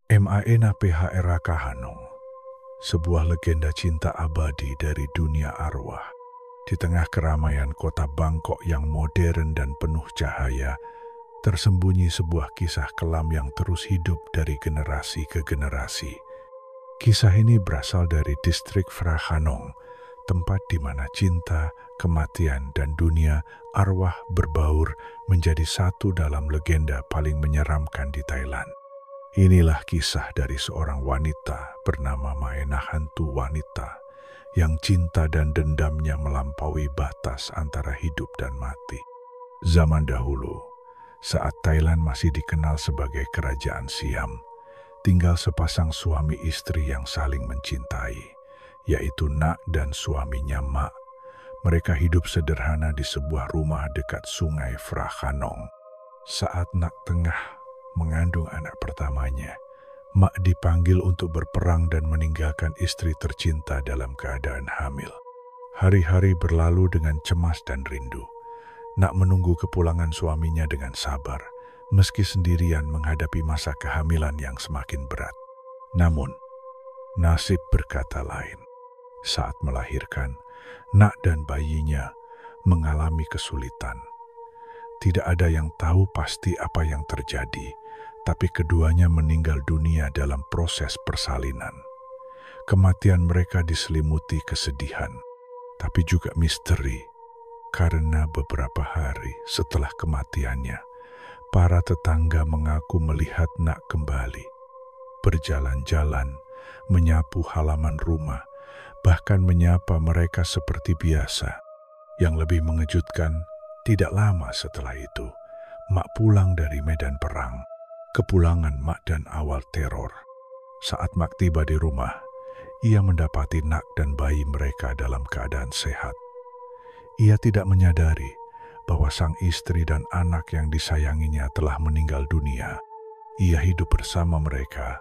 Maena PHRA Kahanong, sebuah legenda cinta abadi dari dunia arwah. Di tengah keramaian kota Bangkok yang modern dan penuh cahaya, tersembunyi sebuah kisah kelam yang terus hidup dari generasi ke generasi. Kisah ini berasal dari distrik Phra Khanong, tempat di mana cinta, kematian, dan dunia arwah berbaur menjadi satu dalam legenda paling menyeramkan di Thailand. Inilah kisah dari seorang wanita bernama Maena Hantu Wanita yang cinta dan dendamnya melampaui batas antara hidup dan mati. Zaman dahulu, saat Thailand masih dikenal sebagai Kerajaan Siam, tinggal sepasang suami istri yang saling mencintai, yaitu Nak dan suaminya Mak. Mereka hidup sederhana di sebuah rumah dekat sungai Phra Khanong. Saat Nak tengah mengandung anak pertamanya, Mak dipanggil untuk berperang dan meninggalkan istri tercinta dalam keadaan hamil. Hari-hari berlalu dengan cemas dan rindu. Nak menunggu kepulangan suaminya dengan sabar, meski sendirian menghadapi masa kehamilan yang semakin berat. Namun, nasib berkata lain. Saat melahirkan, Nak dan bayinya mengalami kesulitan. Tidak ada yang tahu pasti apa yang terjadi, tapi keduanya meninggal dunia dalam proses persalinan. Kematian mereka diselimuti kesedihan, tapi juga misteri, karena beberapa hari setelah kematiannya, para tetangga mengaku melihat Nak kembali, berjalan-jalan, menyapu halaman rumah, bahkan menyapa mereka seperti biasa. Yang lebih mengejutkan, tidak lama setelah itu, Mak pulang dari medan perang. Kepulangan Mak dan awal teror. Saat Mak tiba di rumah, ia mendapati Nak dan bayi mereka dalam keadaan sehat. Ia tidak menyadari bahwa sang istri dan anak yang disayanginya telah meninggal dunia. Ia hidup bersama mereka,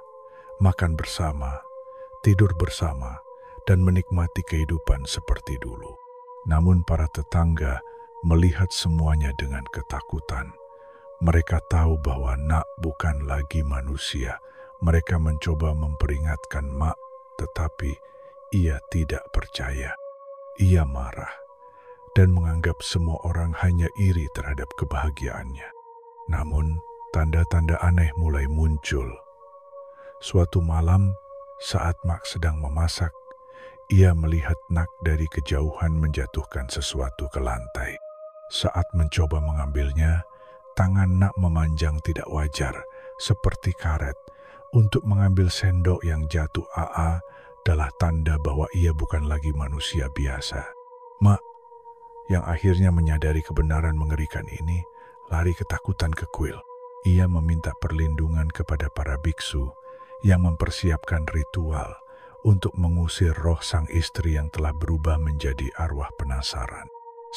makan bersama, tidur bersama, dan menikmati kehidupan seperti dulu. Namun para tetangga melihat semuanya dengan ketakutan. Mereka tahu bahwa Nak bukan lagi manusia. Mereka mencoba memperingatkan Mak, tetapi ia tidak percaya. Ia marah dan menganggap semua orang hanya iri terhadap kebahagiaannya. Namun, tanda-tanda aneh mulai muncul. Suatu malam, saat Mak sedang memasak, ia melihat Nak dari kejauhan menjatuhkan sesuatu ke lantai. Saat mencoba mengambilnya, tangan Nak memanjang tidak wajar, seperti karet, untuk mengambil sendok yang jatuh. Adalah tanda bahwa ia bukan lagi manusia biasa. Mak, yang akhirnya menyadari kebenaran mengerikan ini, lari ketakutan ke kuil. Ia meminta perlindungan kepada para biksu yang mempersiapkan ritual untuk mengusir roh sang istri yang telah berubah menjadi arwah penasaran.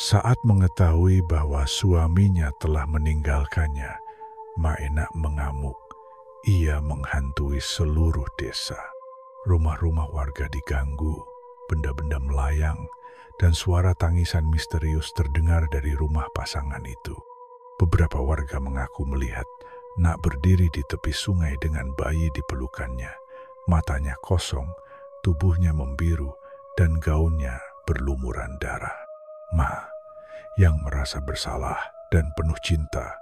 Saat mengetahui bahwa suaminya telah meninggalkannya, Maena mengamuk. Ia menghantui seluruh desa. Rumah-rumah warga diganggu, benda-benda melayang, dan suara tangisan misterius terdengar dari rumah pasangan itu. Beberapa warga mengaku melihat Nak berdiri di tepi sungai dengan bayi di pelukannya. Matanya kosong, tubuhnya membiru, dan gaunnya berlumuran darah. Ma, yang merasa bersalah dan penuh cinta,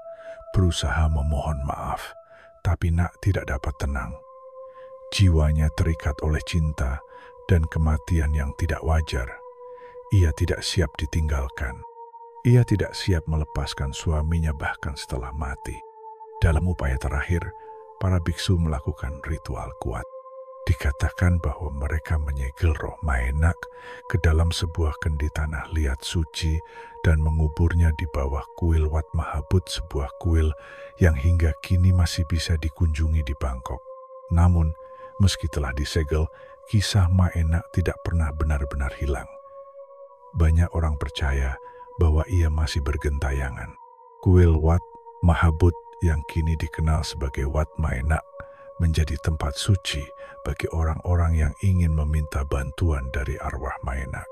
berusaha memohon maaf, tapi Nak tidak dapat tenang. Jiwanya terikat oleh cinta dan kematian yang tidak wajar. Ia tidak siap ditinggalkan. Ia tidak siap melepaskan suaminya bahkan setelah mati. Dalam upaya terakhir, para biksu melakukan ritual kuat. Dikatakan bahwa mereka menyegel roh Maena ke dalam sebuah kendi tanah liat suci dan menguburnya di bawah kuil Wat Mahabut, sebuah kuil yang hingga kini masih bisa dikunjungi di Bangkok. Namun, meski telah disegel, kisah Maena tidak pernah benar-benar hilang. Banyak orang percaya bahwa ia masih bergentayangan. Kuil Wat Mahabut yang kini dikenal sebagai Wat Maena menjadi tempat suci bagi orang-orang yang ingin meminta bantuan dari arwah Maena.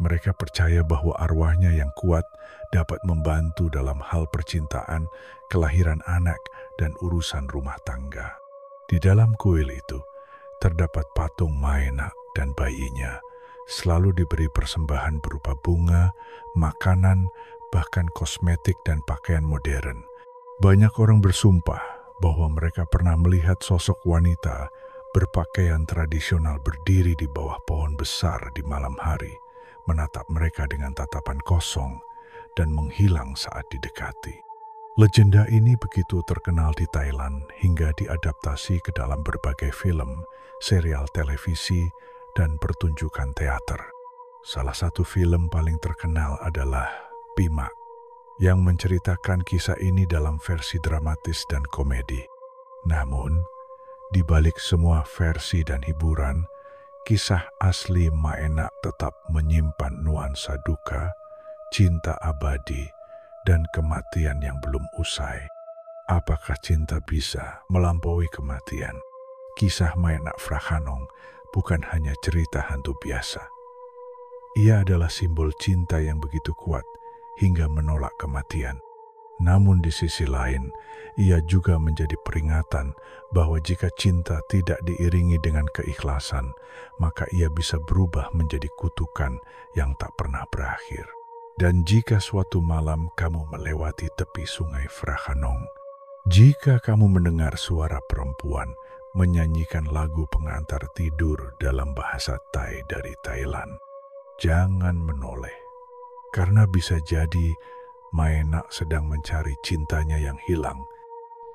Mereka percaya bahwa arwahnya yang kuat dapat membantu dalam hal percintaan, kelahiran anak, dan urusan rumah tangga. Di dalam kuil itu terdapat patung Maenak dan bayinya, selalu diberi persembahan berupa bunga, makanan, bahkan kosmetik dan pakaian modern. Banyak orang bersumpah bahwa mereka pernah melihat sosok wanita berpakaian tradisional berdiri di bawah pohon besar di malam hari, menatap mereka dengan tatapan kosong dan menghilang saat didekati. Legenda ini begitu terkenal di Thailand hingga diadaptasi ke dalam berbagai film, serial televisi, dan pertunjukan teater. Salah satu film paling terkenal adalah Pimak, yang menceritakan kisah ini dalam versi dramatis dan komedi. Namun, di balik semua versi dan hiburan, kisah asli Maenak tetap menyimpan nuansa duka, cinta abadi, dan kematian yang belum usai. Apakah cinta bisa melampaui kematian? Kisah Maenak Phrakanong bukan hanya cerita hantu biasa. Ia adalah simbol cinta yang begitu kuat hingga menolak kematian. Namun di sisi lain, ia juga menjadi peringatan bahwa jika cinta tidak diiringi dengan keikhlasan, maka ia bisa berubah menjadi kutukan yang tak pernah berakhir. Dan jika suatu malam kamu melewati tepi sungai Phrakanong, jika kamu mendengar suara perempuan menyanyikan lagu pengantar tidur dalam bahasa Thai dari Thailand, jangan menoleh, karena bisa jadi Maenak sedang mencari cintanya yang hilang.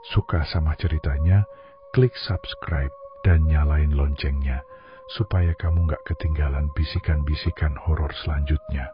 Suka sama ceritanya? Klik subscribe dan nyalain loncengnya supaya kamu gak ketinggalan bisikan-bisikan horor selanjutnya.